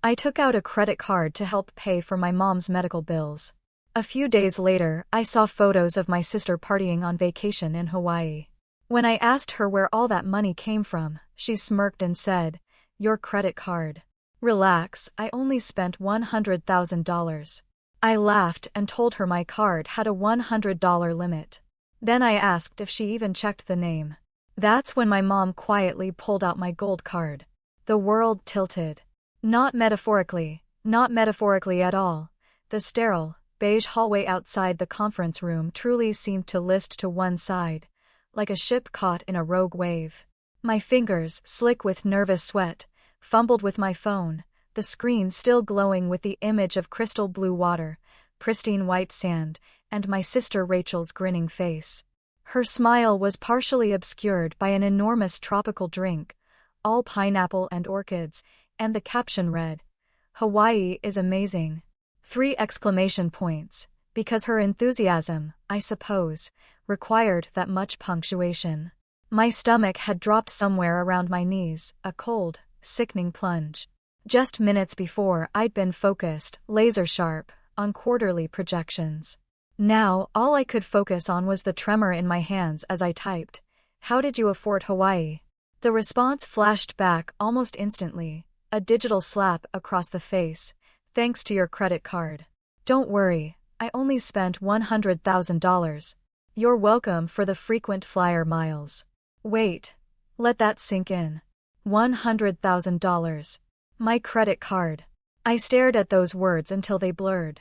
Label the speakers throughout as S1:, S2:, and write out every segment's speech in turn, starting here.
S1: I took out a credit card to help pay for my mom's medical bills. A few days later, I saw photos of my sister partying on vacation in Hawaii. When I asked her where all that money came from, she smirked and said, "Your credit card. Relax, I only spent $100,000. I laughed and told her my card had a $100 limit. Then I asked if she even checked the name. That's when my mom quietly pulled out my gold card. The world tilted. Not metaphorically at all. The sterile, beige hallway outside the conference room truly seemed to list to one side, like a ship caught in a rogue wave. My fingers, slick with nervous sweat, fumbled with my phone, the screen still glowing with the image of crystal blue water, pristine white sand, and my sister Rachel's grinning face. Her smile was partially obscured by an enormous tropical drink, all pineapple and orchids, and the caption read, "Hawaii is amazing." 3 exclamation points, because her enthusiasm, I suppose, required that much punctuation. My stomach had dropped somewhere around my knees, a cold, sickening plunge. Just minutes before, I'd been focused, laser-sharp, on quarterly projections. Now, all I could focus on was the tremor in my hands as I typed, "How did you afford Hawaii?" The response flashed back almost instantly, a digital slap across the face, "Thanks to your credit card. Don't worry, I only spent $100,000. You're welcome for the frequent flyer miles." Wait. Let that sink in. $100,000. My credit card. I stared at those words until they blurred,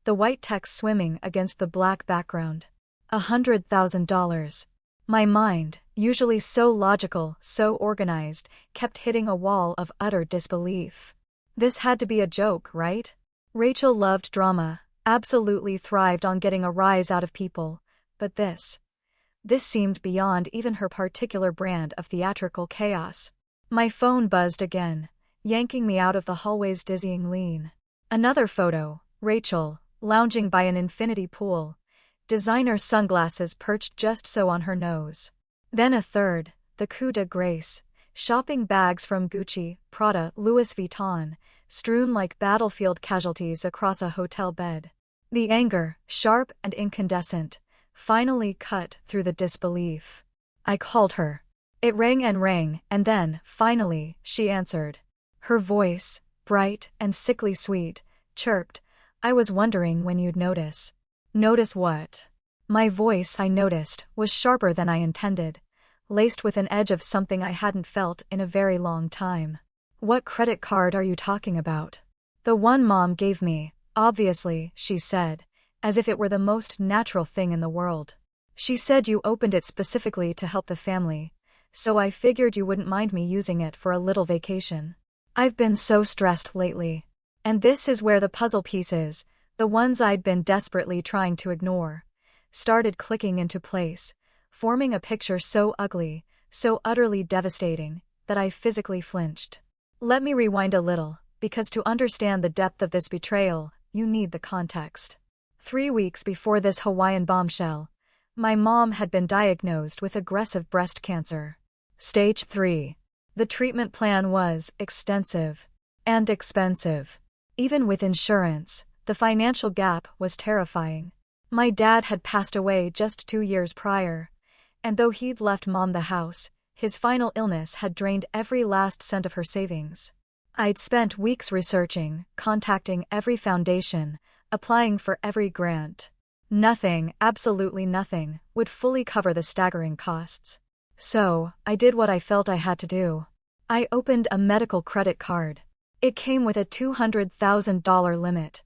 S1: the white text swimming against the black background. $100,000. My mind, usually so logical, so organized, kept hitting a wall of utter disbelief. This had to be a joke, right? Rachel loved drama, absolutely thrived on getting a rise out of people, but this seemed beyond even her particular brand of theatrical chaos. My phone buzzed again, yanking me out of the hallway's dizzying lean. Another photo, Rachel, lounging by an infinity pool, designer sunglasses perched just so on her nose. Then a third, the coup de grace, shopping bags from Gucci, Prada, Louis Vuitton, strewn like battlefield casualties across a hotel bed. The anger, sharp and incandescent, finally cut through the disbelief. I called her. It rang, and then, finally, she answered. Her voice, bright and sickly sweet, chirped, "I was wondering when you'd notice." Notice what? My voice, I noticed, was sharper than I intended, laced with an edge of something I hadn't felt in a very long time. "What credit card are you talking about?" "The one Mom gave me, obviously," she said, as if it were the most natural thing in the world. "She said you opened it specifically to help the family, so I figured you wouldn't mind me using it for a little vacation. I've been so stressed lately." And this is where the puzzle pieces, the ones I'd been desperately trying to ignore, started clicking into place, forming a picture so ugly, so utterly devastating, that I physically flinched. Let me rewind a little, because to understand the depth of this betrayal, you need the context. 3 weeks before this Hawaiian bombshell, my mom had been diagnosed with aggressive breast cancer. Stage 3. The treatment plan was extensive and expensive. Even with insurance, the financial gap was terrifying. My dad had passed away just 2 years prior, and though he'd left Mom the house, his final illness had drained every last cent of her savings. I'd spent weeks researching, contacting every foundation, applying for every grant. Nothing, absolutely nothing, would fully cover the staggering costs. So, I did what I felt I had to do. I opened a medical credit card. It came with a $200,000 limit,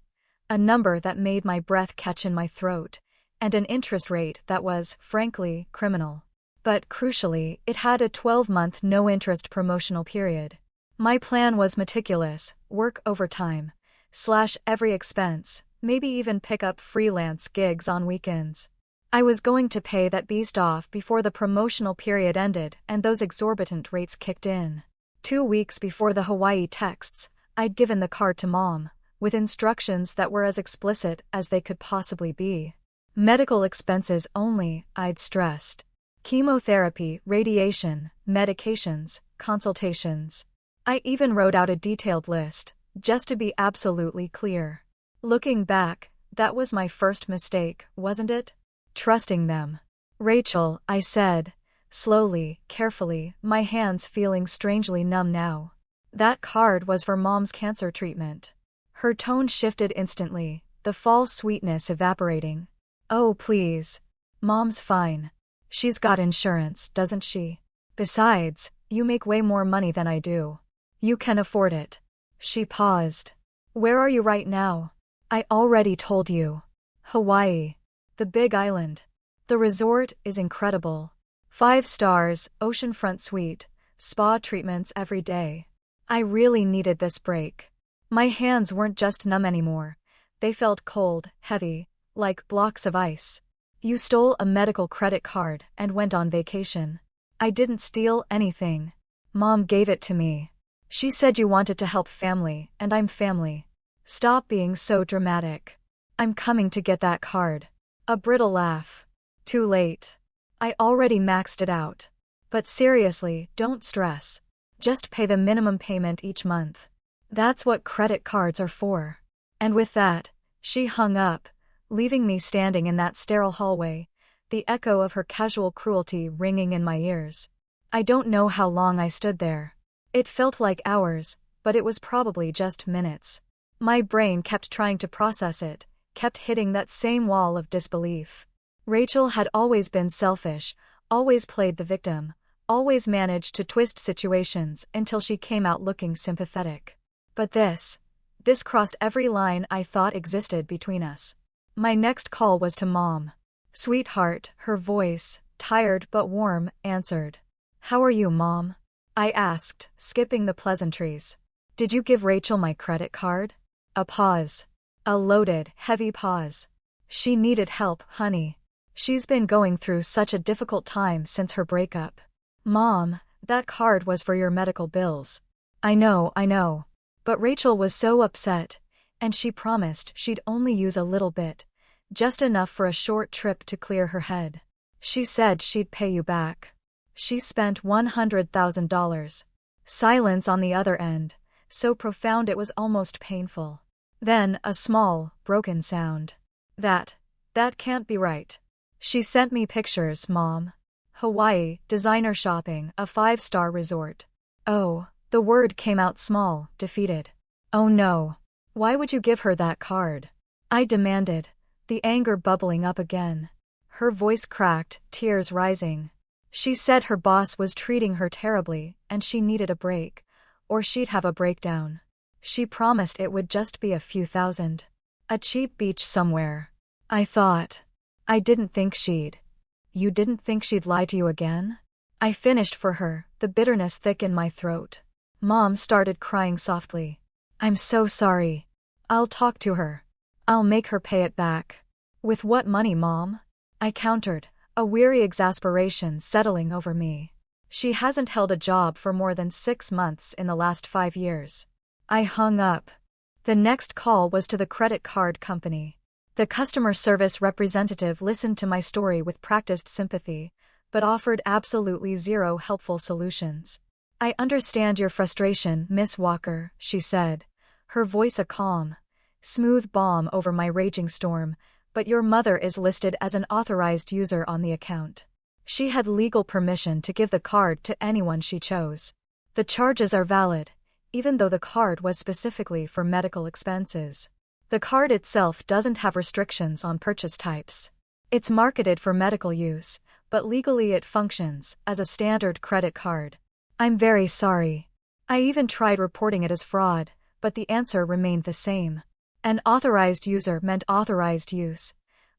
S1: a number that made my breath catch in my throat, and an interest rate that was, frankly, criminal. But crucially, it had a 12-month no-interest promotional period. My plan was meticulous: work overtime, slash every expense, maybe even pick up freelance gigs on weekends. I was going to pay that beast off before the promotional period ended and those exorbitant rates kicked in. 2 weeks before the Hawaii texts, I'd given the card to Mom, with instructions that were as explicit as they could possibly be. Medical expenses only, I'd stressed. Chemotherapy, radiation, medications, consultations. I even wrote out a detailed list, Just to be absolutely clear. Looking back, that was my first mistake, wasn't it? Trusting them. Rachel, I said, slowly, carefully, my hands feeling strangely numb now. That card was for Mom's cancer treatment. Her tone shifted instantly, the false sweetness evaporating. Oh, please. Mom's fine. She's got insurance, doesn't she? Besides, you make way more money than I do. You can afford it. She paused. Where are you right now? I already told you. Hawaii. The Big Island. The resort is incredible. 5 stars, oceanfront suite, spa treatments every day. I really needed this break. My hands weren't just numb anymore. They felt cold, heavy, like blocks of ice. You stole a medical credit card and went on vacation. I didn't steal anything. Mom gave it to me. She said you wanted to help family, and I'm family. Stop being so dramatic. I'm coming to get that card. A brittle laugh. Too late. I already maxed it out. But seriously, don't stress. Just pay the minimum payment each month. That's what credit cards are for. And with that, she hung up, leaving me standing in that sterile hallway, the echo of her casual cruelty ringing in my ears. I don't know how long I stood there. It felt like hours, but it was probably just minutes. My brain kept trying to process it, kept hitting that same wall of disbelief. Rachel had always been selfish, always played the victim, always managed to twist situations until she came out looking sympathetic. But this crossed every line I thought existed between us. My next call was to Mom. Sweetheart, her voice, tired but warm, answered. How are you, Mom? I asked, skipping the pleasantries. Did you give Rachel my credit card? A pause. A loaded, heavy pause. She needed help, honey. She's been going through such a difficult time since her breakup. Mom, that card was for your medical bills. I know. But Rachel was so upset, and she promised she'd only use a little bit, just enough for a short trip to clear her head. She said she'd pay you back. She spent $100,000. Silence on the other end, so profound it was almost painful. Then a small, broken sound. That can't be right. She sent me pictures, Mom. Hawaii, designer shopping, a 5-star resort. Oh, the word came out small, defeated. Oh no. Why would you give her that card? I demanded, the anger bubbling up again. Her voice cracked, tears rising. She said her boss was treating her terribly and she needed a break, or she'd have a breakdown. She promised it would just be a few thousand. A cheap beach somewhere. I thought. I didn't think she'd. You didn't think she'd lie to you again? I finished for her, the bitterness thick in my throat. Mom started crying softly. I'm so sorry. I'll talk to her. I'll make her pay it back. With what money, Mom? I countered, a weary exasperation settling over me. She hasn't held a job for more than 6 months in the last 5 years. I hung up. The next call was to the credit card company. The customer service representative listened to my story with practiced sympathy, but offered absolutely zero helpful solutions. I understand your frustration, Miss Walker, she said, her voice a calm, smooth balm over my raging storm, but your mother is listed as an authorized user on the account. She had legal permission to give the card to anyone she chose. The charges are valid, even though the card was specifically for medical expenses. The card itself doesn't have restrictions on purchase types. It's marketed for medical use, but legally it functions as a standard credit card. I'm very sorry. I even tried reporting it as fraud, but the answer remained the same. An authorized user meant authorized use,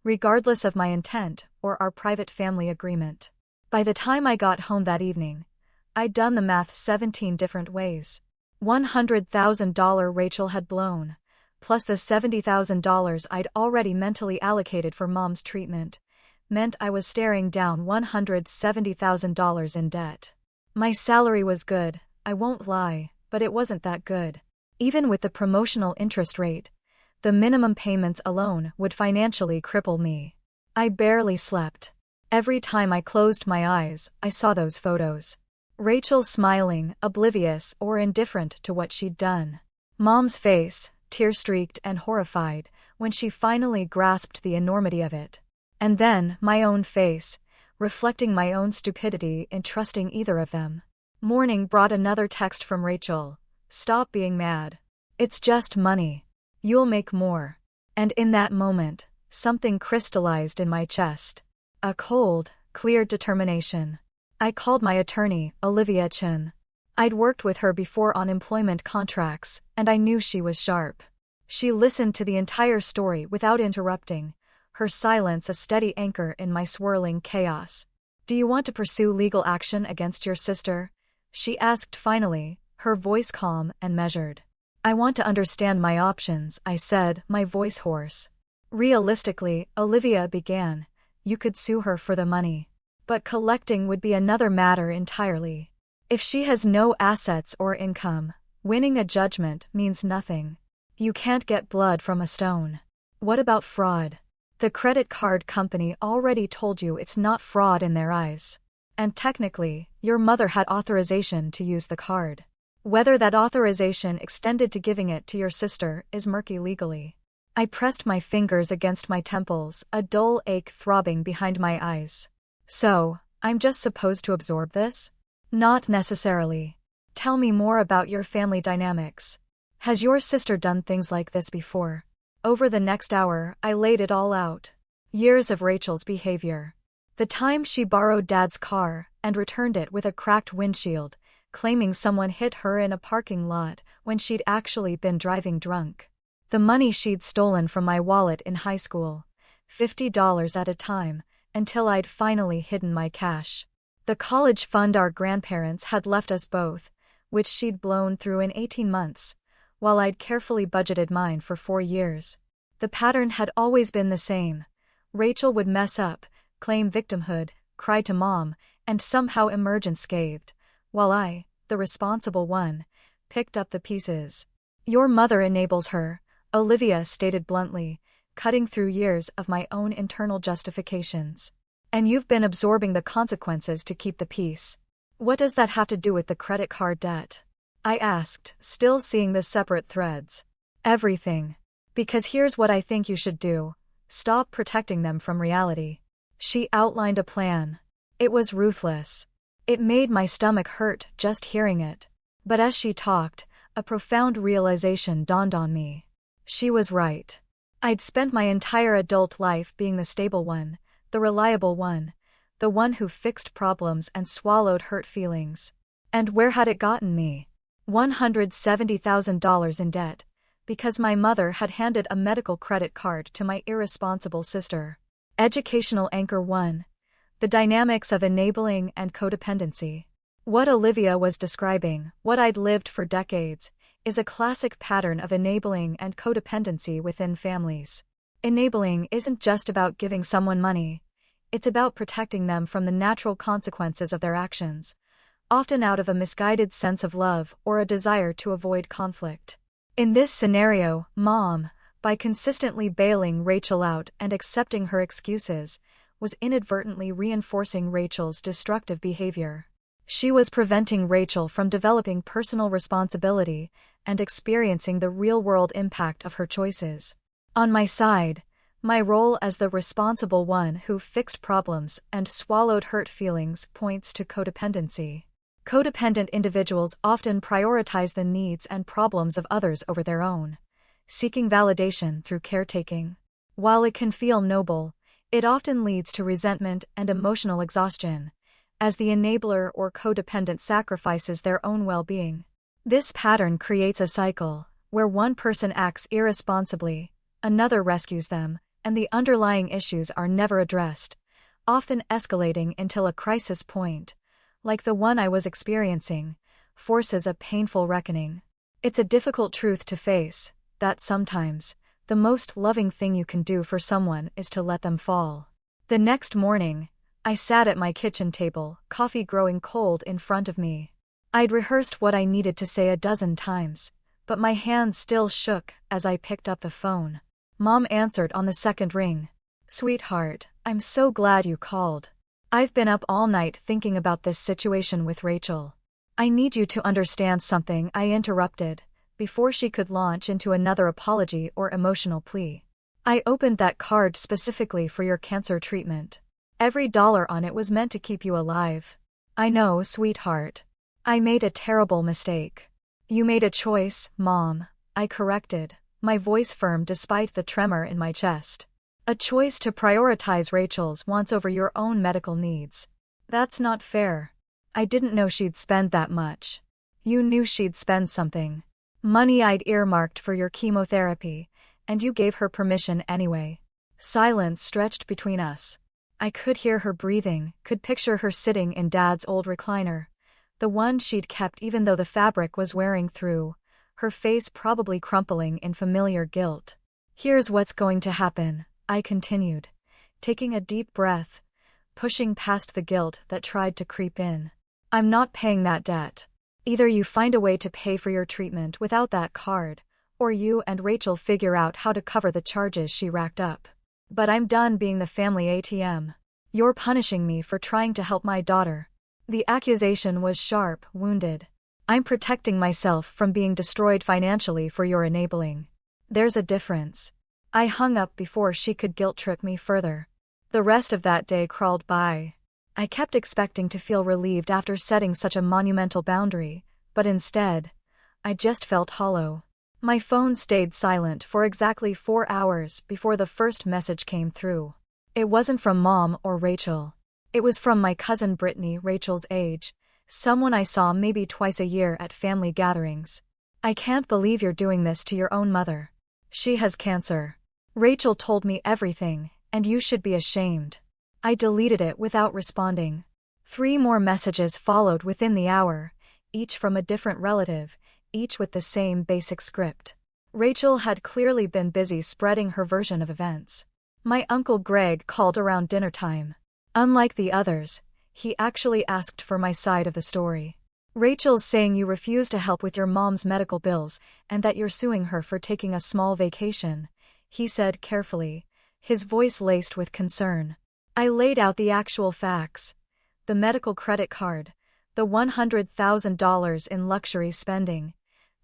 S1: regardless of my intent or our private family agreement. By the time I got home that evening, I'd done the math 17 different ways. $100,000 Rachel had blown, plus the $70,000 I'd already mentally allocated for Mom's treatment, meant I was staring down $170,000 in debt. My salary was good, I won't lie, but it wasn't that good. Even with the promotional interest rate, the minimum payments alone would financially cripple me. I barely slept. Every time I closed my eyes, I saw those photos. Rachel smiling, oblivious or indifferent to what she'd done. Mom's face, tear-streaked and horrified, when she finally grasped the enormity of it. And then, my own face, reflecting my own stupidity in trusting either of them. Morning brought another text from Rachel. Stop being mad. It's just money. You'll make more. And in that moment, something crystallized in my chest. A cold, clear determination. I called my attorney, Olivia Chin. I'd worked with her before on employment contracts, and I knew she was sharp. She listened to the entire story without interrupting, her silence a steady anchor in my swirling chaos. Do you want to pursue legal action against your sister? She asked finally, her voice calm and measured. I want to understand my options, I said, my voice hoarse. Realistically, Olivia began, you could sue her for the money. But collecting would be another matter entirely. If she has no assets or income, winning a judgment means nothing. You can't get blood from a stone. What about fraud? The credit card company already told you it's not fraud in their eyes. And technically, your mother had authorization to use the card. Whether that authorization extended to giving it to your sister is murky legally. I pressed my fingers against my temples, a dull ache throbbing behind my eyes. So, I'm just supposed to absorb this? Not necessarily. Tell me more about your family dynamics. Has your sister done things like this before? Over the next hour, I laid it all out. Years of Rachel's behavior. The time she borrowed Dad's car and returned it with a cracked windshield, claiming someone hit her in a parking lot when she'd actually been driving drunk. The money she'd stolen from my wallet in high school, $50 at a time, until I'd finally hidden my cash. The college fund our grandparents had left us both, which she'd blown through in 18 months, while I'd carefully budgeted mine for 4 years. The pattern had always been the same. Rachel would mess up, claim victimhood, cry to Mom, and somehow emerge unscathed, while I, the responsible one, picked up the pieces. Your mother enables her, Olivia stated bluntly, cutting through years of my own internal justifications. And you've been absorbing the consequences to keep the peace. What does that have to do with the credit card debt? I asked, still seeing the separate threads. Everything. Because here's what I think you should do. Stop protecting them from reality. She outlined a plan. It was ruthless. It made my stomach hurt just hearing it. But as she talked, a profound realization dawned on me. She was right. I'd spent my entire adult life being the stable one, the reliable one, the one who fixed problems and swallowed hurt feelings. And where had it gotten me? $170,000 in debt, because my mother had handed a medical credit card to my irresponsible sister. Educational Anchor 1. The dynamics of enabling and codependency. What Olivia was describing, what I'd lived for decades, is a classic pattern of enabling and codependency within families. Enabling isn't just about giving someone money. It's about protecting them from the natural consequences of their actions, often out of a misguided sense of love or a desire to avoid conflict. In this scenario, Mom, by consistently bailing Rachel out and accepting her excuses, was inadvertently reinforcing Rachel's destructive behavior. She was preventing Rachel from developing personal responsibility and experiencing the real-world impact of her choices. On my side, my role as the responsible one who fixed problems and swallowed hurt feelings points to codependency. Codependent individuals often prioritize the needs and problems of others over their own, seeking validation through caretaking. While it can feel noble, it often leads to resentment and emotional exhaustion, as the enabler or codependent sacrifices their own well-being. This pattern creates a cycle, where one person acts irresponsibly, another rescues them, and the underlying issues are never addressed, often escalating until a crisis point, like the one I was experiencing, forces a painful reckoning. It's a difficult truth to face, that sometimes, the most loving thing you can do for someone is to let them fall. The next morning, I sat at my kitchen table, coffee growing cold in front of me. I'd rehearsed what I needed to say a dozen times, but my hand still shook as I picked up the phone. Mom answered on the second ring. Sweetheart, I'm so glad you called. I've been up all night thinking about this situation with Rachel. I need you to understand something, I interrupted, before she could launch into another apology or emotional plea. I opened that card specifically for your cancer treatment. Every dollar on it was meant to keep you alive. I know, sweetheart. I made a terrible mistake. You made a choice, Mom, I corrected, my voice firm despite the tremor in my chest. A choice to prioritize Rachel's wants over your own medical needs. That's not fair. I didn't know she'd spend that much. You knew she'd spend something. Money I'd earmarked for your chemotherapy, and you gave her permission anyway. Silence stretched between us. I could hear her breathing, could picture her sitting in Dad's old recliner. The one she'd kept even though the fabric was wearing through, her face probably crumpling in familiar guilt. Here's what's going to happen, I continued, taking a deep breath, pushing past the guilt that tried to creep in. I'm not paying that debt. Either you find a way to pay for your treatment without that card, or you and Rachel figure out how to cover the charges she racked up. But I'm done being the family ATM. You're punishing me for trying to help my daughter. The accusation was sharp, wounded. I'm protecting myself from being destroyed financially for your enabling. There's a difference. I hung up before she could guilt-trip me further. The rest of that day crawled by. I kept expecting to feel relieved after setting such a monumental boundary, but instead, I just felt hollow. My phone stayed silent for exactly 4 hours before the first message came through. It wasn't from Mom or Rachel. It was from my cousin Brittany, Rachel's age, someone I saw maybe twice a year at family gatherings. I can't believe you're doing this to your own mother. She has cancer. Rachel told me everything, and you should be ashamed. I deleted it without responding. 3 more messages followed within the hour, each from a different relative, each with the same basic script. Rachel had clearly been busy spreading her version of events. My Uncle Greg called around dinner time. Unlike the others, he actually asked for my side of the story. Rachel's saying you refuse to help with your mom's medical bills and that you're suing her for taking a small vacation, he said carefully, his voice laced with concern. I laid out the actual facts. The medical credit card, the $100,000 in luxury spending,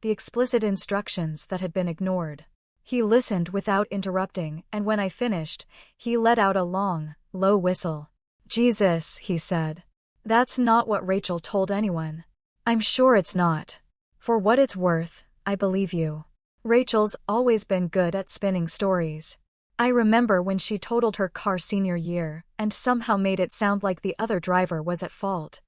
S1: the explicit instructions that had been ignored. He listened without interrupting, and when I finished, he let out a long, low whistle. Jesus, he said. That's not what Rachel told anyone. I'm sure it's not. For what it's worth, I believe you. Rachel's always been good at spinning stories. I remember when she totaled her car senior year and somehow made it sound like the other driver was at fault,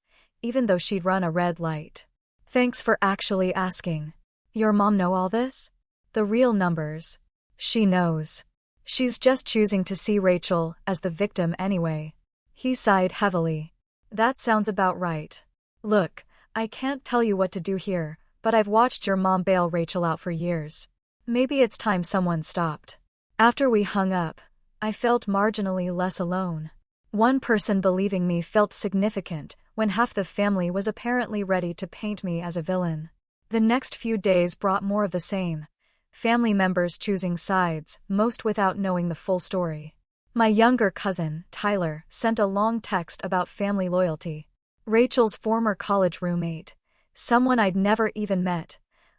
S1: even though she'd run a red light. Thanks for actually asking. Your mom know all this? The real numbers. She knows. She's just choosing to see Rachel as the victim anyway. He sighed heavily. That sounds about right. Look, I can't tell you what to do here, but I've watched your mom bail Rachel out for years. Maybe it's time someone stopped. After we hung up, I felt marginally less alone. One person believing me felt significant when half the family was apparently ready to paint me as a villain. The next few days brought more of the same. Family members choosing sides, most without knowing the full story. My younger cousin, Tyler, sent a long text about family loyalty. Rachel's former college roommate, someone I'd never even met,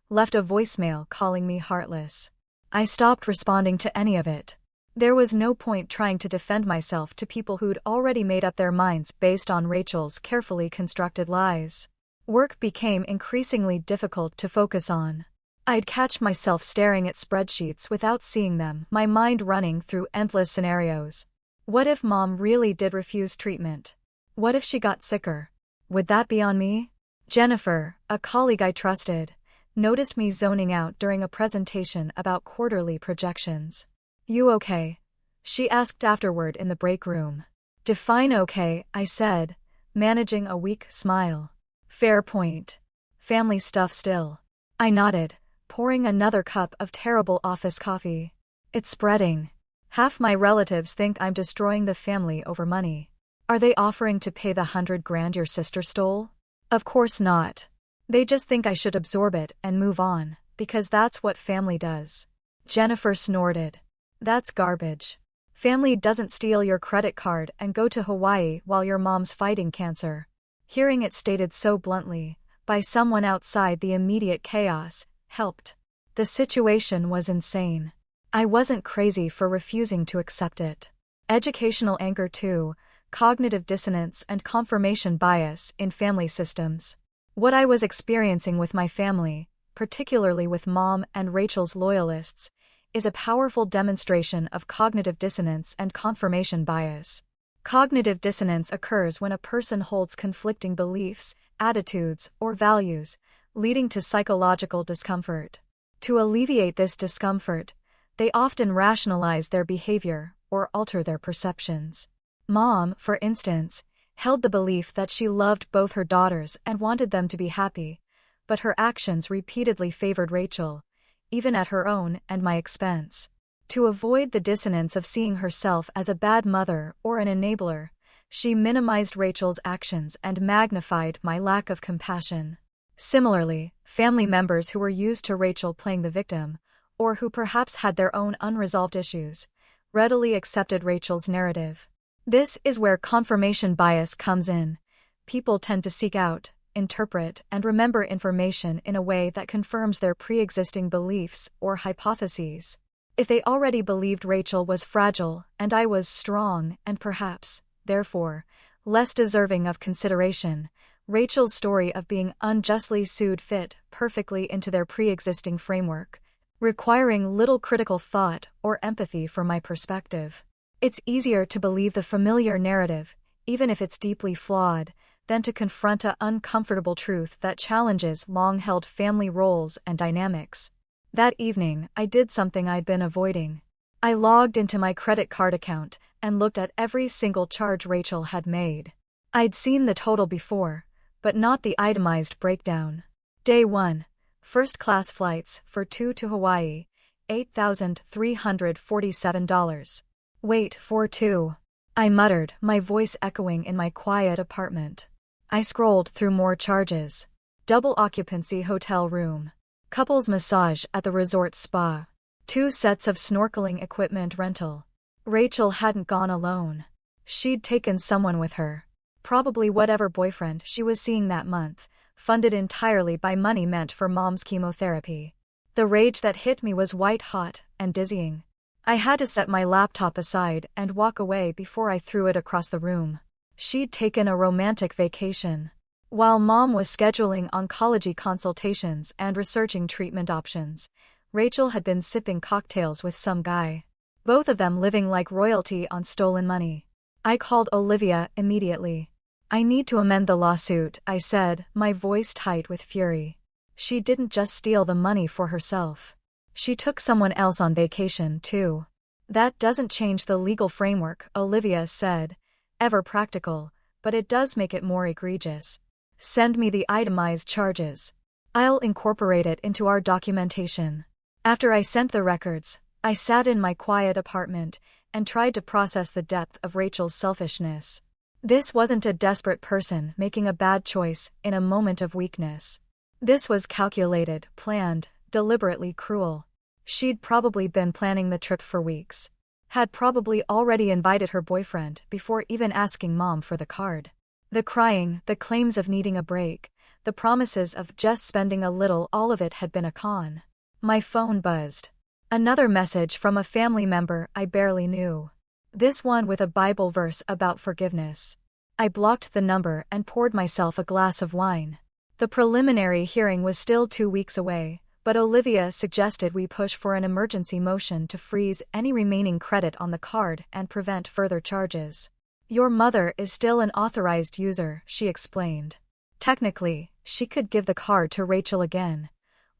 S1: left a voicemail calling me heartless. I stopped responding to any of it. There was no point trying to defend myself to people who'd already made up their minds based on Rachel's carefully constructed lies. Work became increasingly difficult to focus on. I'd catch myself staring at spreadsheets without seeing them, my mind running through endless scenarios. What if Mom really did refuse treatment? What if she got sicker? Would that be on me? Jennifer, a colleague I trusted, noticed me zoning out during a presentation about quarterly projections. You okay? She asked afterward in the break room. Define okay, I said, managing a weak smile. Fair point. Family stuff still. I nodded, pouring another cup of terrible office coffee. It's spreading. Half my relatives think I'm destroying the family over money. Are they offering to pay the $100,000 your sister stole? Of course not. They just think I should absorb it and move on, because that's what family does. Jennifer snorted. That's garbage. Family doesn't steal your credit card and go to Hawaii while your mom's fighting cancer. Hearing it stated so bluntly, by someone outside the immediate chaos, helped. The situation was insane. I wasn't crazy for refusing to accept it. Educational anchor 2, cognitive dissonance and confirmation bias in family systems. What I was experiencing with my family, particularly with Mom and Rachel's loyalists, is a powerful demonstration of cognitive dissonance and confirmation bias. Cognitive dissonance occurs when a person holds conflicting beliefs, attitudes, or values, leading to psychological discomfort. To alleviate this discomfort, they often rationalize their behavior or alter their perceptions. Mom, for instance, held the belief that she loved both her daughters and wanted them to be happy, but her actions repeatedly favored Rachel, even at her own and my expense. To avoid the dissonance of seeing herself as a bad mother or an enabler, she minimized Rachel's actions and magnified my lack of compassion. Similarly, family members who were used to Rachel playing the victim, or who perhaps had their own unresolved issues, readily accepted Rachel's narrative. This is where confirmation bias comes in. People tend to seek out, interpret, and remember information in a way that confirms their pre-existing beliefs or hypotheses. If they already believed Rachel was fragile and I was strong and perhaps, therefore, less deserving of consideration, Rachel's story of being unjustly sued fit perfectly into their pre-existing framework, requiring little critical thought or empathy from my perspective. It's easier to believe the familiar narrative, even if it's deeply flawed, than to confront an uncomfortable truth that challenges long-held family roles and dynamics. That evening, I did something I'd been avoiding. I logged into my credit card account and looked at every single charge Rachel had made. I'd seen the total before, but not the itemized breakdown. Day 1. First-class flights for 2 to Hawaii, $8,347. Wait for 2. I muttered, my voice echoing in my quiet apartment. I scrolled through more charges. Double occupancy hotel room. Couples massage at the resort spa. 2 sets of snorkeling equipment rental. Rachel hadn't gone alone. She'd taken someone with her. Probably whatever boyfriend she was seeing that month, funded entirely by money meant for Mom's chemotherapy. The rage that hit me was white-hot and dizzying. I had to set my laptop aside and walk away before I threw it across the room. She'd taken a romantic vacation, while Mom was scheduling oncology consultations and researching treatment options. Rachel had been sipping cocktails with some guy. Both of them living like royalty on stolen money. I called Olivia immediately. I need to amend the lawsuit, I said, my voice tight with fury. She didn't just steal the money for herself. She took someone else on vacation, too. That doesn't change the legal framework, Olivia said, ever practical, but it does make it more egregious. Send me the itemized charges. I'll incorporate it into our documentation. After I sent the records, I sat in my quiet apartment and tried to process the depth of Rachel's selfishness. This wasn't a desperate person making a bad choice in a moment of weakness. This was calculated, planned, deliberately cruel. She'd probably been planning the trip for weeks. Had probably already invited her boyfriend before even asking Mom for the card. The crying, the claims of needing a break, the promises of just spending a little, all of it had been a con. My phone buzzed. Another message from a family member I barely knew. This one with a Bible verse about forgiveness. I blocked the number and poured myself a glass of wine. The preliminary hearing was still 2 weeks away, but Olivia suggested we push for an emergency motion to freeze any remaining credit on the card and prevent further charges. Your mother is still an authorized user, she explained. Technically, she could give the card to Rachel again,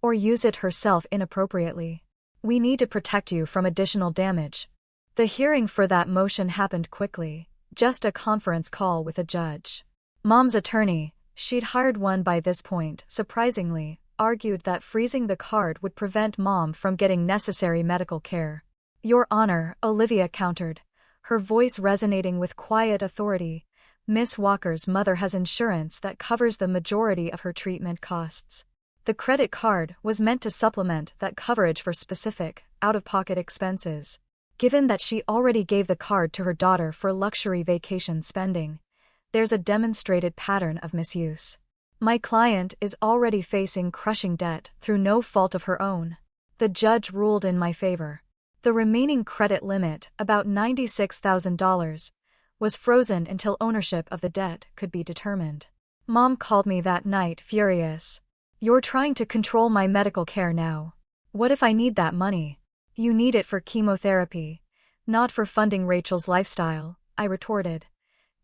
S1: or use it herself inappropriately. We need to protect you from additional damage. The hearing for that motion happened quickly, just a conference call with a judge. Mom's attorney, she'd hired one by this point, surprisingly, argued that freezing the card would prevent Mom from getting necessary medical care. Your Honor, Olivia countered, her voice resonating with quiet authority. Miss Walker's mother has insurance that covers the majority of her treatment costs. The credit card was meant to supplement that coverage for specific, out-of-pocket expenses. Given that she already gave the card to her daughter for luxury vacation spending, there's a demonstrated pattern of misuse. My client is already facing crushing debt through no fault of her own. The judge ruled in my favor. The remaining credit limit, about $96,000, was frozen until ownership of the debt could be determined. Mom called me that night furious. "You're trying to control my medical care now. What if I need that money?" "You need it for chemotherapy, not for funding Rachel's lifestyle," I retorted,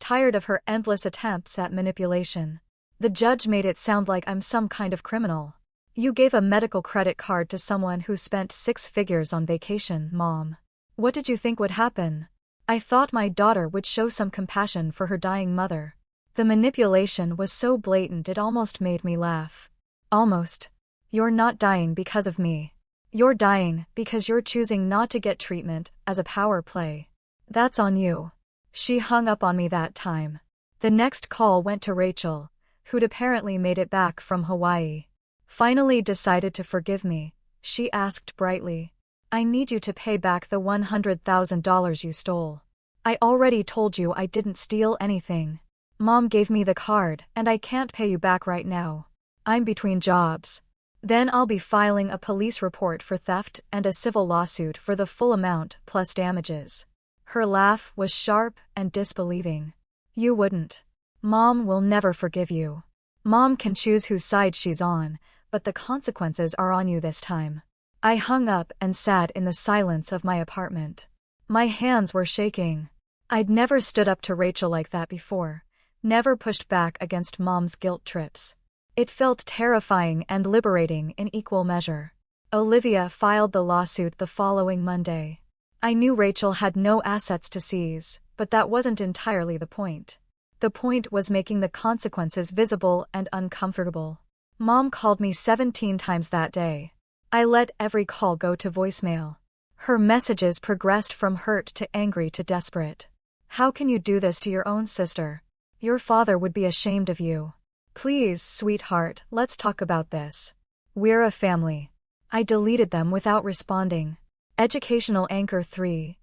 S1: tired of her endless attempts at manipulation. The judge made it sound like I'm some kind of criminal. "You gave a medical credit card to someone who spent 6 figures on vacation, Mom. What did you think would happen?" I thought my daughter would show some compassion for her dying mother. The manipulation was so blatant it almost made me laugh. Almost. "You're not dying because of me. You're dying because you're choosing not to get treatment as a power play. That's on you." She hung up on me that time. The next call went to Rachel, who'd apparently made it back from Hawaii. "Finally decided to forgive me," she asked brightly. "I need you to pay back the $100,000 you stole." "I already told you I didn't steal anything. Mom gave me the card and I can't pay you back right now. I'm between jobs. Then I'll be filing a police report for theft and a civil lawsuit for the full amount plus damages." Her laugh was sharp and disbelieving. "You wouldn't. Mom will never forgive you. Mom can choose whose side she's on, but the consequences are on you this time." I hung up and sat in the silence of my apartment. My hands were shaking. I'd never stood up to Rachel like that before, never pushed back against Mom's guilt trips. It felt terrifying and liberating in equal measure. Olivia filed the lawsuit the following Monday. I knew Rachel had no assets to seize, but that wasn't entirely the point. The point was making the consequences visible and uncomfortable. Mom called me 17 times that day. I let every call go to voicemail. Her messages progressed from hurt to angry to desperate. "How can you do this to your own sister? Your father would be ashamed of you. Please, sweetheart, let's talk about this. We're a family." I deleted them without responding. Educational Anchor 3.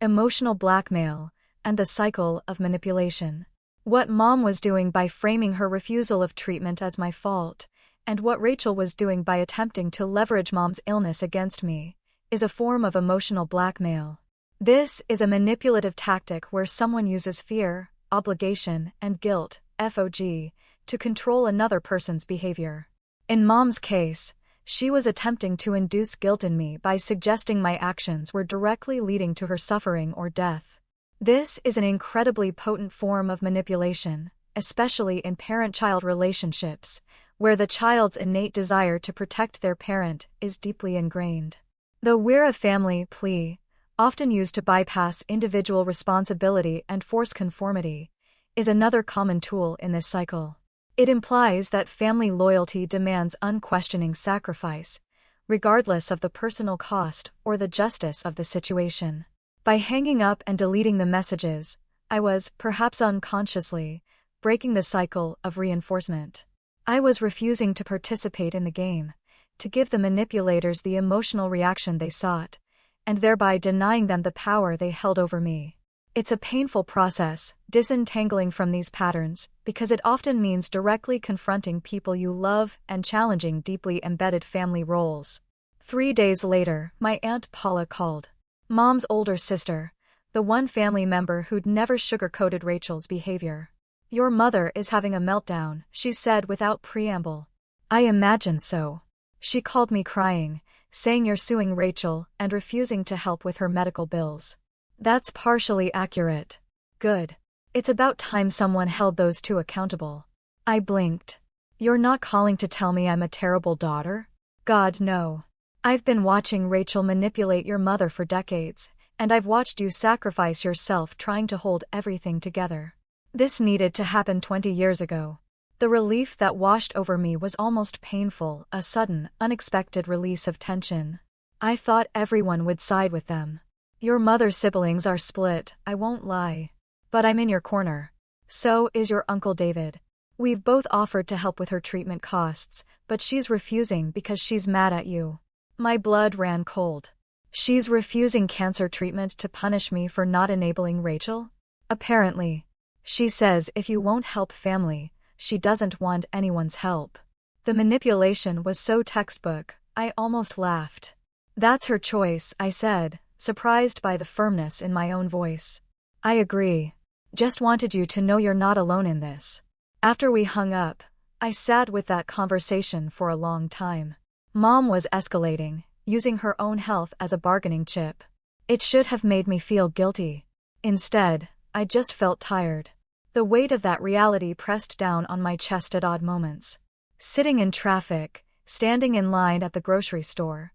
S1: Emotional blackmail, and the cycle of manipulation. What Mom was doing by framing her refusal of treatment as my fault, and what Rachel was doing by attempting to leverage Mom's illness against me, is a form of emotional blackmail. This is a manipulative tactic where someone uses fear, obligation, and guilt, FOG, to control another person's behavior. In Mom's case, she was attempting to induce guilt in me by suggesting my actions were directly leading to her suffering or death. This is an incredibly potent form of manipulation, especially in parent-child relationships, where the child's innate desire to protect their parent is deeply ingrained. The "we're a family" plea, often used to bypass individual responsibility and force conformity, is another common tool in this cycle. It implies that family loyalty demands unquestioning sacrifice, regardless of the personal cost or the justice of the situation. By hanging up and deleting the messages, I was, perhaps unconsciously, breaking the cycle of reinforcement. I was refusing to participate in the game, to give the manipulators the emotional reaction they sought, and thereby denying them the power they held over me. It's a painful process, disentangling from these patterns, because it often means directly confronting people you love and challenging deeply embedded family roles. 3 days later, my Aunt Paula called. Mom's older sister, the one family member who'd never sugarcoated Rachel's behavior. "Your mother is having a meltdown," she said without preamble. I imagined so. She called me crying, saying you're suing Rachel and refusing to help with her medical bills. That's partially accurate. Good. It's about time someone held those two accountable. I blinked. You're not calling to tell me I'm a terrible daughter? God, no. I've been watching Rachel manipulate your mother for decades, and I've watched you sacrifice yourself trying to hold everything together. This needed to happen 20 years ago. The relief that washed over me was almost painful, a sudden, unexpected release of tension. I thought everyone would side with them. Your mother's siblings are split, I won't lie. But I'm in your corner. So is your Uncle David. We've both offered to help with her treatment costs, but she's refusing because she's mad at you. My blood ran cold. She's refusing cancer treatment to punish me for not enabling Rachel? Apparently. She says if you won't help family, she doesn't want anyone's help. The manipulation was so textbook, I almost laughed. That's her choice, I said, surprised by the firmness in my own voice. I agree. Just wanted you to know you're not alone in this. After we hung up, I sat with that conversation for a long time. Mom was escalating, using her own health as a bargaining chip. It should have made me feel guilty. Instead, I just felt tired. The weight of that reality pressed down on my chest at odd moments. Sitting in traffic, standing in line at the grocery store,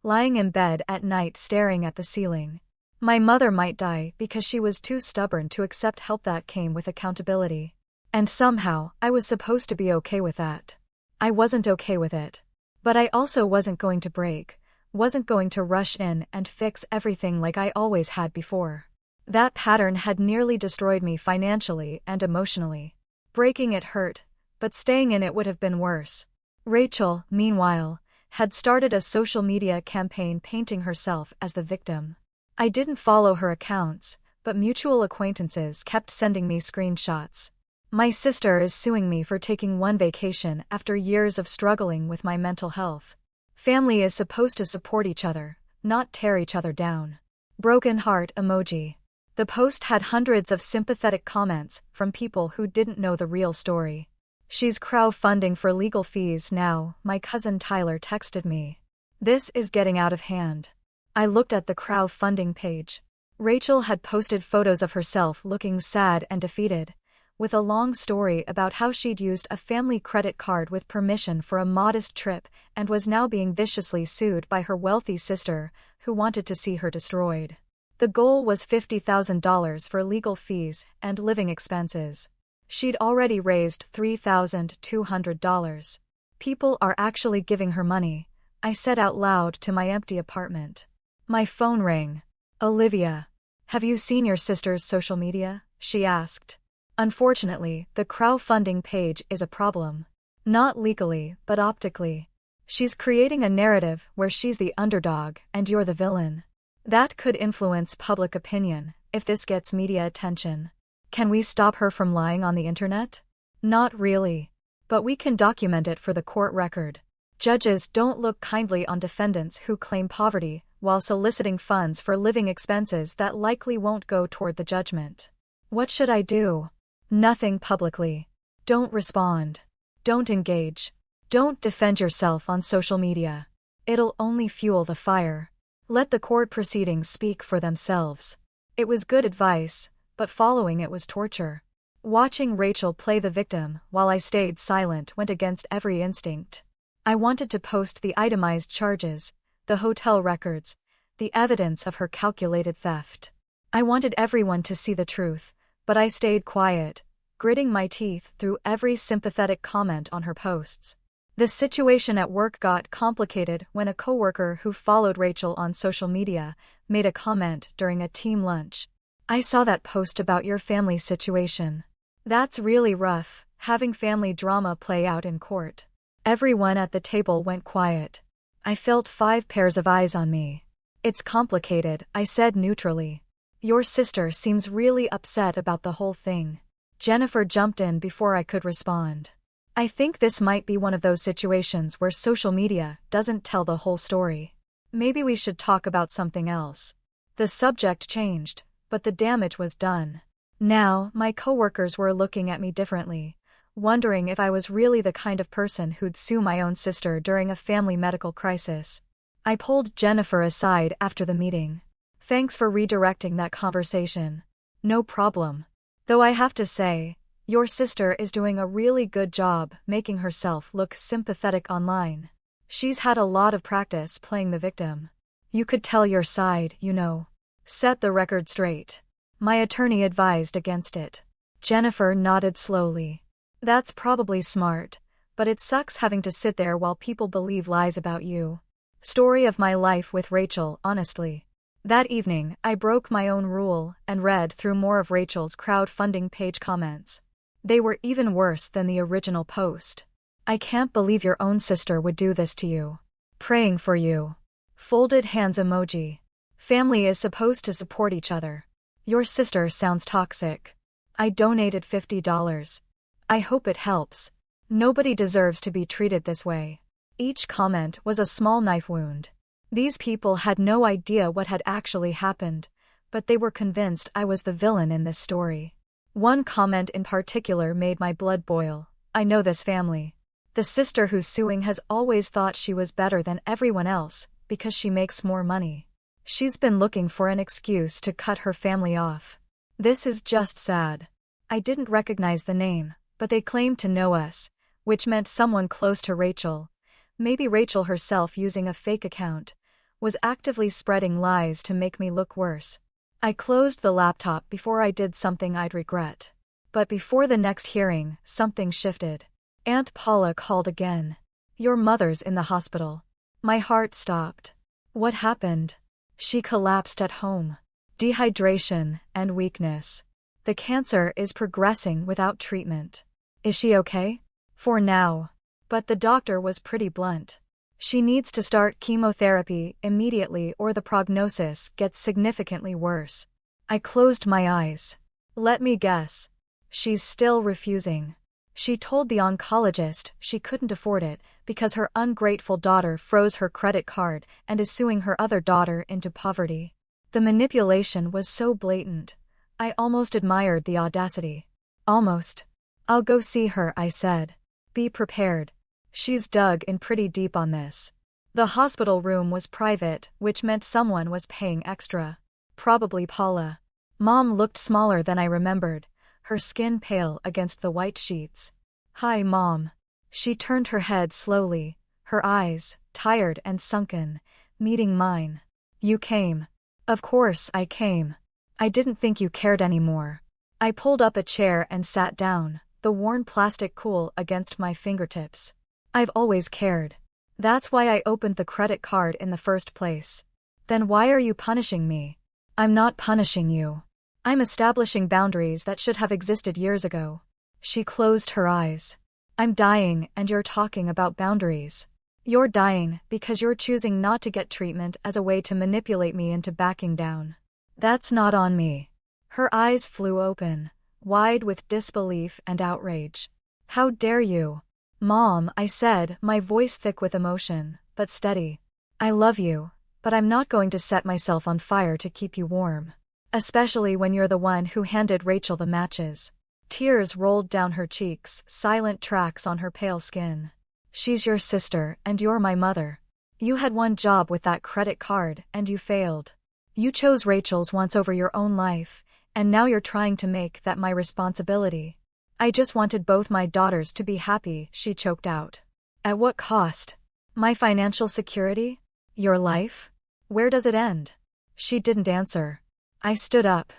S1: lying in bed at night staring at the ceiling. My mother might die because she was too stubborn to accept help that came with accountability. And somehow, I was supposed to be okay with that. I wasn't okay with it. But I also wasn't going to break, wasn't going to rush in and fix everything like I always had before. That pattern had nearly destroyed me financially and emotionally. Breaking it hurt, but staying in it would have been worse. Rachel, meanwhile, had started a social media campaign painting herself as the victim. I didn't follow her accounts, but mutual acquaintances kept sending me screenshots. My sister is suing me for taking one vacation after years of struggling with my mental health. Family is supposed to support each other, not tear each other down. Broken heart emoji. The post had hundreds of sympathetic comments from people who didn't know the real story. She's crowdfunding for legal fees now, my cousin Tyler texted me. This is getting out of hand. I looked at the crowdfunding page. Rachel had posted photos of herself looking sad and defeated, with a long story about how she'd used a family credit card with permission for a modest trip and was now being viciously sued by her wealthy sister, who wanted to see her destroyed. The goal was $50,000 for legal fees and living expenses. She'd already raised $3,200. People are actually giving her money, I said out loud to my empty apartment. My phone rang. Olivia. Have you seen your sister's social media? She asked. Unfortunately, the crowdfunding page is a problem. Not legally, but optically. She's creating a narrative where she's the underdog and you're the villain. That could influence public opinion, if this gets media attention. Can we stop her from lying on the internet? Not really. But we can document it for the court record. Judges don't look kindly on defendants who claim poverty while soliciting funds for living expenses that likely won't go toward the judgment. What should I do? Nothing publicly. Don't respond. Don't engage. Don't defend yourself on social media. It'll only fuel the fire. Let the court proceedings speak for themselves. It was good advice, but following it was torture. Watching Rachel play the victim while I stayed silent went against every instinct. I wanted to post the itemized charges, the hotel records, the evidence of her calculated theft. I wanted everyone to see the truth, but I stayed quiet, gritting my teeth through every sympathetic comment on her posts. The situation at work got complicated when a coworker who followed Rachel on social media made a comment during a team lunch. I saw that post about your family situation. That's really rough, having family drama play out in court. Everyone at the table went quiet. I felt 5 pairs of eyes on me. It's complicated, I said neutrally. Your sister seems really upset about the whole thing. Jennifer jumped in before I could respond. I think this might be one of those situations where social media doesn't tell the whole story. Maybe we should talk about something else. The subject changed, but the damage was done. Now, my coworkers were looking at me differently, wondering if I was really the kind of person who'd sue my own sister during a family medical crisis. I pulled Jennifer aside after the meeting. Thanks for redirecting that conversation. No problem. Though I have to say, your sister is doing a really good job making herself look sympathetic online. She's had a lot of practice playing the victim. You could tell your side, you know. Set the record straight. My attorney advised against it. Jennifer nodded slowly. That's probably smart, but it sucks having to sit there while people believe lies about you. Story of my life with Rachel, honestly. That evening, I broke my own rule and read through more of Rachel's crowdfunding page comments. They were even worse than the original post. I can't believe your own sister would do this to you. Praying for you. Folded hands emoji. Family is supposed to support each other. Your sister sounds toxic. I donated $50. I hope it helps. Nobody deserves to be treated this way. Each comment was a small knife wound. These people had no idea what had actually happened, but they were convinced I was the villain in this story. One comment in particular made my blood boil. I know this family. The sister who's suing has always thought she was better than everyone else because she makes more money. She's been looking for an excuse to cut her family off. This is just sad. I didn't recognize the name, but they claimed to know us, which meant someone close to Rachel, maybe Rachel herself using a fake account, was actively spreading lies to make me look worse. I closed the laptop before I did something I'd regret. But before the next hearing, something shifted. Aunt Paula called again. Your mother's in the hospital. My heart stopped. What happened? She collapsed at home. Dehydration and weakness. The cancer is progressing without treatment. Is she okay? For now. But the doctor was pretty blunt. She needs to start chemotherapy immediately or the prognosis gets significantly worse. I closed my eyes. Let me guess. She's still refusing. She told the oncologist she couldn't afford it because her ungrateful daughter froze her credit card and is suing her other daughter into poverty. The manipulation was so blatant. I almost admired the audacity. Almost. I'll go see her, I said. Be prepared. She's dug in pretty deep on this. The hospital room was private, which meant someone was paying extra. Probably Paula. Mom looked smaller than I remembered, her skin pale against the white sheets. Hi, Mom. She turned her head slowly, her eyes, tired and sunken, meeting mine. You came. Of course I came. I didn't think you cared anymore. I pulled up a chair and sat down, the worn plastic cool against my fingertips. I've always cared. That's why I opened the credit card in the first place. Then why are you punishing me? I'm not punishing you. I'm establishing boundaries that should have existed years ago. She closed her eyes. I'm dying and you're talking about boundaries. You're dying because you're choosing not to get treatment as a way to manipulate me into backing down. That's not on me. Her eyes flew open, wide with disbelief and outrage. How dare you? Mom, I said, my voice thick with emotion, but steady. I love you, but I'm not going to set myself on fire to keep you warm. Especially when you're the one who handed Rachel the matches. Tears rolled down her cheeks, silent tracks on her pale skin. She's your sister, and you're my mother. You had one job with that credit card, and you failed. You chose Rachel's wants over your own life, and now you're trying to make that my responsibility. I just wanted both my daughters to be happy, she choked out. At what cost? My financial security? Your life? Where does it end? She didn't answer. I stood up.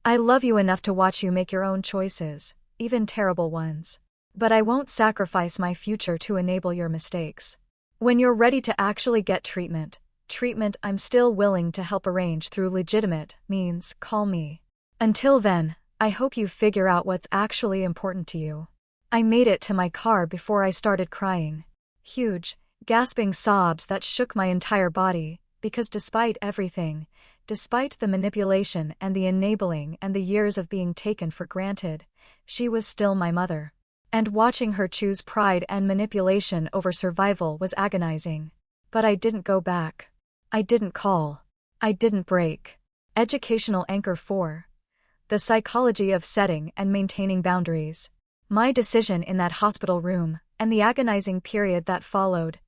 S1: I love you enough to watch you make your own choices, even terrible ones. But I won't sacrifice my future to enable your mistakes. When you're ready to actually get treatment I'm still willing to help arrange through legitimate means, call me. Until then, I hope you figure out what's actually important to you. I made it to my car before I started crying. Huge, gasping sobs that shook my entire body, because despite everything, despite the manipulation and the enabling and the years of being taken for granted, she was still my mother. And watching her choose pride and manipulation over survival was agonizing. But I didn't go back. I didn't call. I didn't break. Educational Anchor 4. The psychology of setting and maintaining boundaries. My decision in that hospital room, and the agonizing period that followed,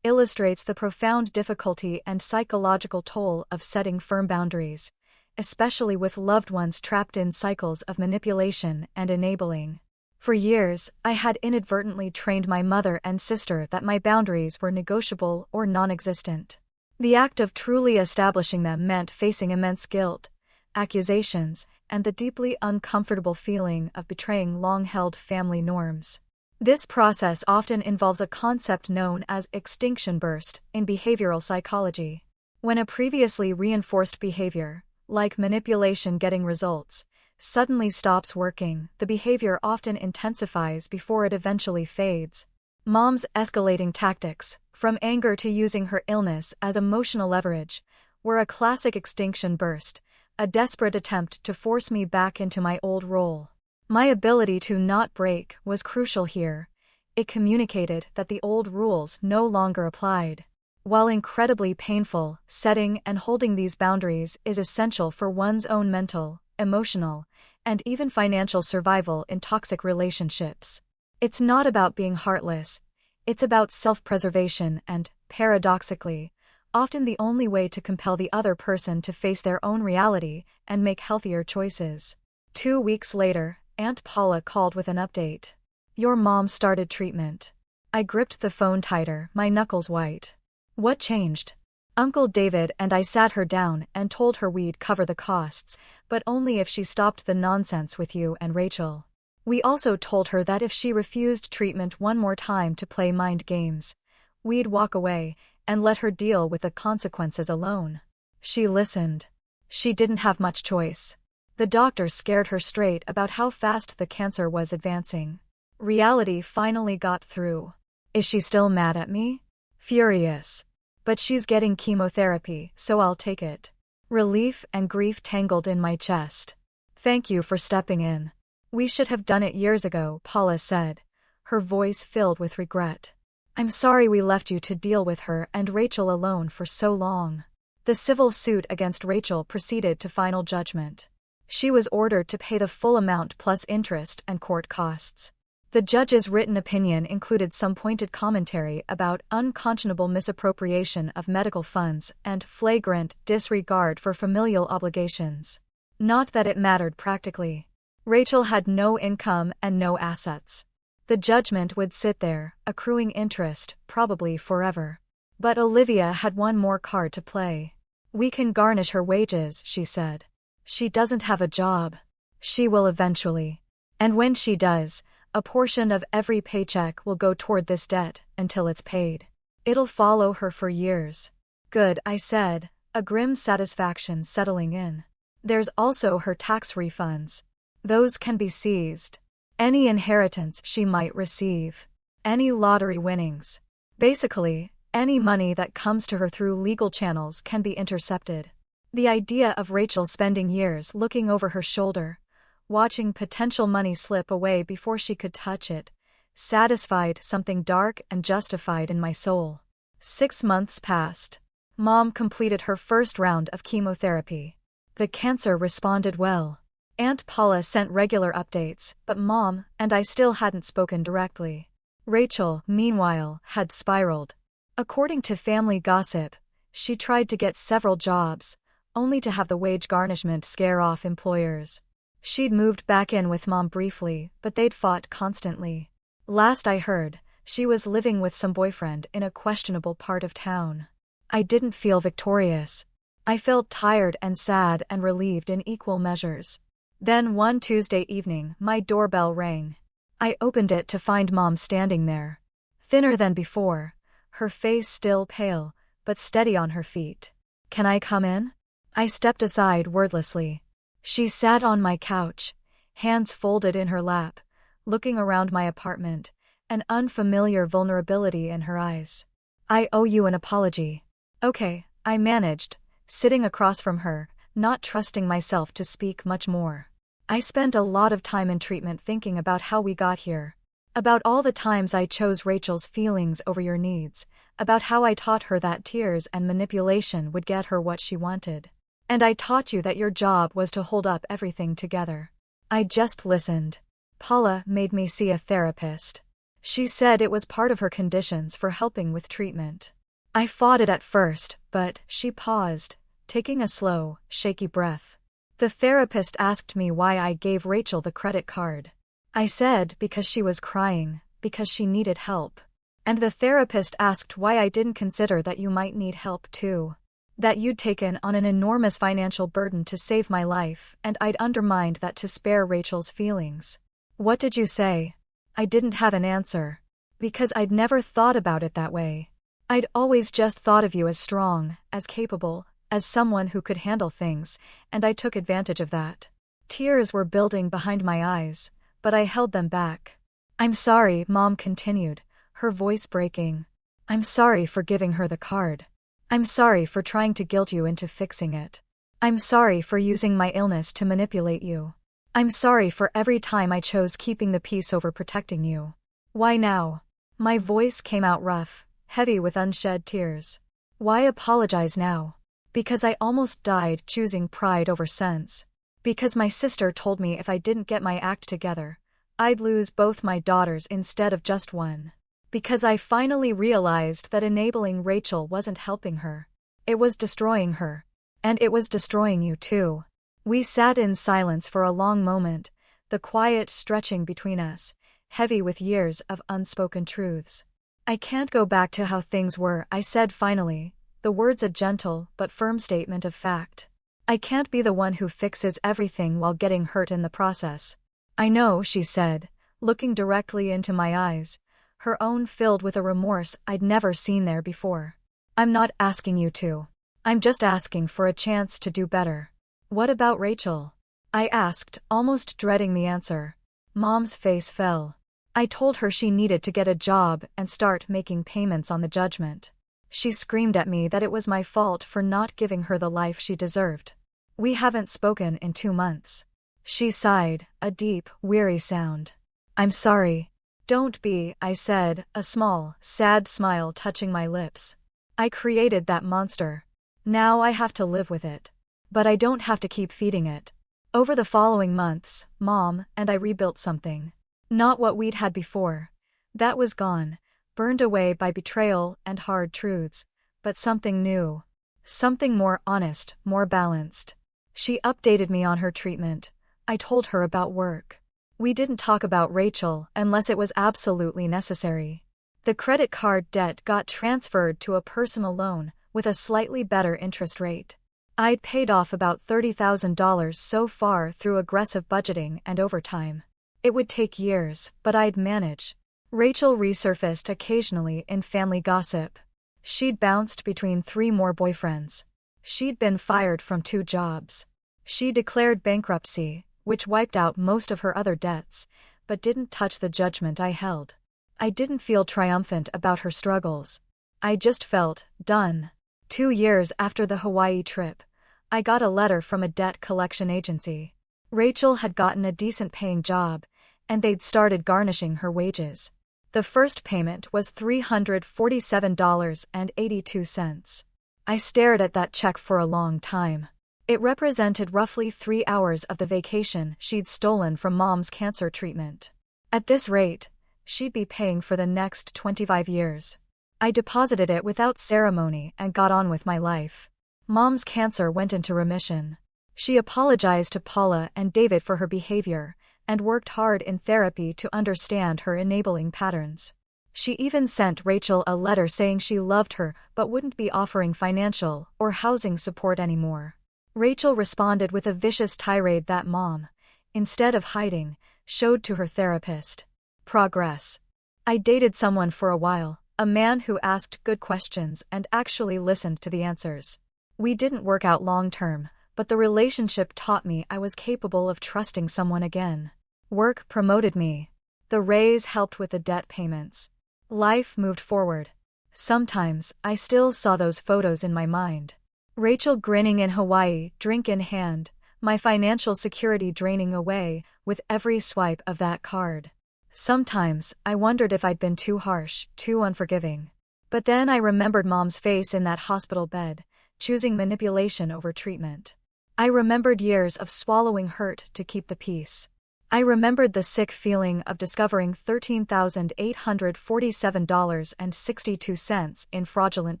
S1: illustrates the profound difficulty and psychological toll of setting firm boundaries, especially with loved ones trapped in cycles of manipulation and enabling. For years, I had inadvertently trained my mother and sister that my boundaries were negotiable or non-existent. The act of truly establishing them meant facing immense guilt, accusations, and the deeply uncomfortable feeling of betraying long-held family norms. This process often involves a concept known as extinction burst in behavioral psychology. When a previously reinforced behavior, like manipulation getting results, suddenly stops working, the behavior often intensifies before it eventually fades. Mom's escalating tactics, from anger to using her illness as emotional leverage, were a classic extinction burst, a desperate attempt to force me back into my old role. My ability to not break was crucial here. It communicated that the old rules no longer applied. While incredibly painful, setting and holding these boundaries is essential for one's own mental, emotional, and even financial survival in toxic relationships. It's not about being heartless, it's about self-preservation and, paradoxically, often the only way to compel the other person to face their own reality and make healthier choices. 2 weeks later, Aunt Paula called with an update. Your mom started treatment. I gripped the phone tighter, my knuckles white. What changed? Uncle David and I sat her down and told her we'd cover the costs, but only if she stopped the nonsense with you and Rachel. We also told her that if she refused treatment one more time to play mind games, we'd walk away and let her deal with the consequences alone. She listened. She didn't have much choice. The doctor scared her straight about how fast the cancer was advancing. Reality finally got through. Is she still mad at me? Furious. But she's getting chemotherapy, so I'll take it. Relief and grief tangled in my chest. Thank you for stepping in. We should have done it years ago, Paula said, her voice filled with regret. I'm sorry we left you to deal with her and Rachel alone for so long. The civil suit against Rachel proceeded to final judgment. She was ordered to pay the full amount plus interest and court costs. The judge's written opinion included some pointed commentary about unconscionable misappropriation of medical funds and flagrant disregard for familial obligations. Not that it mattered practically. Rachel had no income and no assets. The judgment would sit there, accruing interest, probably forever. But Olivia had one more card to play. We can garnish her wages, she said. She doesn't have a job. She will eventually. And when she does, a portion of every paycheck will go toward this debt until it's paid. It'll follow her for years. Good, I said, a grim satisfaction settling in. There's also her tax refunds. Those can be seized. Any inheritance she might receive. Any lottery winnings. Basically, any money that comes to her through legal channels can be intercepted. The idea of Rachel spending years looking over her shoulder, watching potential money slip away before she could touch it, satisfied something dark and justified in my soul. 6 months passed. Mom completed her first round of chemotherapy. The cancer responded well. Aunt Paula sent regular updates, but Mom and I still hadn't spoken directly. Rachel, meanwhile, had spiraled. According to family gossip, she tried to get several jobs, only to have the wage garnishment scare off employers. She'd moved back in with Mom briefly, but they'd fought constantly. Last I heard, she was living with some boyfriend in a questionable part of town. I didn't feel victorious. I felt tired and sad and relieved in equal measures. Then one Tuesday evening, my doorbell rang. I opened it to find Mom standing there. Thinner than before, her face still pale, but steady on her feet. Can I come in? I stepped aside wordlessly. She sat on my couch, hands folded in her lap, looking around my apartment, an unfamiliar vulnerability in her eyes. I owe you an apology. Okay, I managed, sitting across from her, not trusting myself to speak much more. I spent a lot of time in treatment thinking about how we got here. About all the times I chose Rachel's feelings over your needs, about how I taught her that tears and manipulation would get her what she wanted. And I taught you that your job was to hold up everything together. I just listened. Paula made me see a therapist. She said it was part of her conditions for helping with treatment. I fought it at first, but she paused, taking a slow, shaky breath. The therapist asked me why I gave Rachel the credit card. I said because she was crying, because she needed help. And the therapist asked why I didn't consider that you might need help too. That you'd taken on an enormous financial burden to save my life, and I'd undermined that to spare Rachel's feelings. What did you say? I didn't have an answer. Because I'd never thought about it that way. I'd always just thought of you as strong, as capable, as someone who could handle things, and I took advantage of that. Tears were building behind my eyes, but I held them back. I'm sorry, Mom continued, her voice breaking. I'm sorry for giving her the card. I'm sorry for trying to guilt you into fixing it. I'm sorry for using my illness to manipulate you. I'm sorry for every time I chose keeping the peace over protecting you. Why now? My voice came out rough, heavy with unshed tears. Why apologize now? Because I almost died choosing pride over sense. Because my sister told me if I didn't get my act together, I'd lose both my daughters instead of just one. Because I finally realized that enabling Rachel wasn't helping her. It was destroying her. And it was destroying you too. We sat in silence for a long moment, the quiet stretching between us, heavy with years of unspoken truths. I can't go back to how things were, I said finally, the words a gentle but firm statement of fact. I can't be the one who fixes everything while getting hurt in the process. I know, she said, looking directly into my eyes, her own filled with a remorse I'd never seen there before. I'm not asking you to. I'm just asking for a chance to do better. What about Rachel? I asked, almost dreading the answer. Mom's face fell. I told her she needed to get a job and start making payments on the judgment. She screamed at me that it was my fault for not giving her the life she deserved. We haven't spoken in 2 months. She sighed, a deep, weary sound. I'm sorry. Don't be, I said, a small, sad smile touching my lips. I created that monster. Now I have to live with it. But I don't have to keep feeding it. Over the following months, Mom and I rebuilt something. Not what we'd had before. That was gone, burned away by betrayal and hard truths, but something new. Something more honest, more balanced. She updated me on her treatment. I told her about work. We didn't talk about Rachel unless it was absolutely necessary. The credit card debt got transferred to a personal loan with a slightly better interest rate. I'd paid off about $30,000 so far through aggressive budgeting and overtime. It would take years, but I'd manage. Rachel resurfaced occasionally in family gossip. She'd bounced between 3 more boyfriends. She'd been fired from 2 jobs. She declared bankruptcy, which wiped out most of her other debts, but didn't touch the judgment I held. I didn't feel triumphant about her struggles. I just felt done. 2 years after the Hawaii trip, I got a letter from a debt collection agency. Rachel had gotten a decent-paying job, and they'd started garnishing her wages. The first payment was $347.82. I stared at that check for a long time. It represented roughly 3 hours of the vacation she'd stolen from Mom's cancer treatment. At this rate, she'd be paying for the next 25 years. I deposited it without ceremony and got on with my life. Mom's cancer went into remission. She apologized to Paula and David for her behavior, and worked hard in therapy to understand her enabling patterns. She even sent Rachel a letter saying she loved her but wouldn't be offering financial or housing support anymore. Rachel responded with a vicious tirade that Mom, instead of hiding, showed to her therapist. Progress. I dated someone for a while, a man who asked good questions and actually listened to the answers. We didn't work out long term, but the relationship taught me I was capable of trusting someone again. Work promoted me. The raise helped with the debt payments. Life moved forward. Sometimes, I still saw those photos in my mind. Rachel grinning in Hawaii, drink in hand, my financial security draining away with every swipe of that card. Sometimes, I wondered if I'd been too harsh, too unforgiving. But then I remembered Mom's face in that hospital bed, choosing manipulation over treatment. I remembered years of swallowing hurt to keep the peace. I remembered the sick feeling of discovering $13,847.62 in fraudulent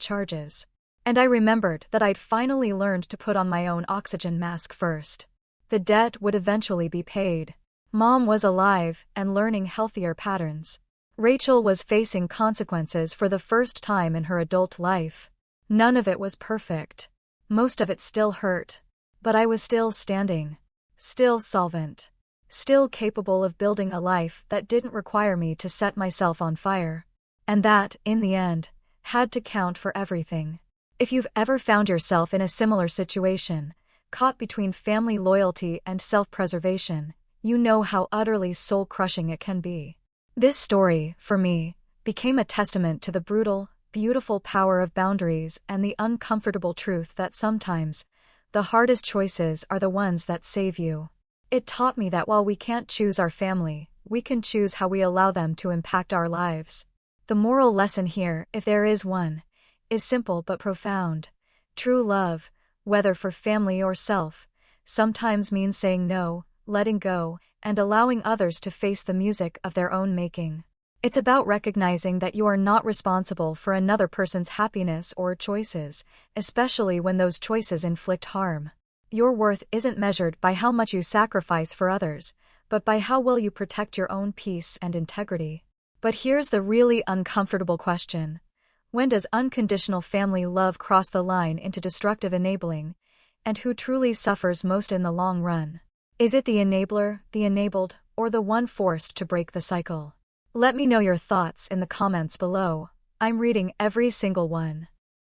S1: charges. And I remembered that I'd finally learned to put on my own oxygen mask first. The debt would eventually be paid. Mom was alive and learning healthier patterns. Rachel was facing consequences for the first time in her adult life. None of it was perfect. Most of it still hurt. But I was still standing. Still solvent. Still capable of building a life that didn't require me to set myself on fire. And that, in the end, had to count for everything. If you've ever found yourself in a similar situation, caught between family loyalty and self-preservation, you know how utterly soul-crushing it can be. This story, for me, became a testament to the brutal, beautiful power of boundaries and the uncomfortable truth that sometimes, the hardest choices are the ones that save you. It taught me that while we can't choose our family, we can choose how we allow them to impact our lives. The moral lesson here, if there is one, is simple but profound. True love, whether for family or self, sometimes means saying no, letting go, and allowing others to face the music of their own making. It's about recognizing that you are not responsible for another person's happiness or choices, especially when those choices inflict harm. Your worth isn't measured by how much you sacrifice for others, but by how well you protect your own peace and integrity. But here's the really uncomfortable question. When does unconditional family love cross the line into destructive enabling, and who truly suffers most in the long run? Is it the enabler, the enabled, or the one forced to break the cycle? Let me know your thoughts in the comments below. I'm reading every single one.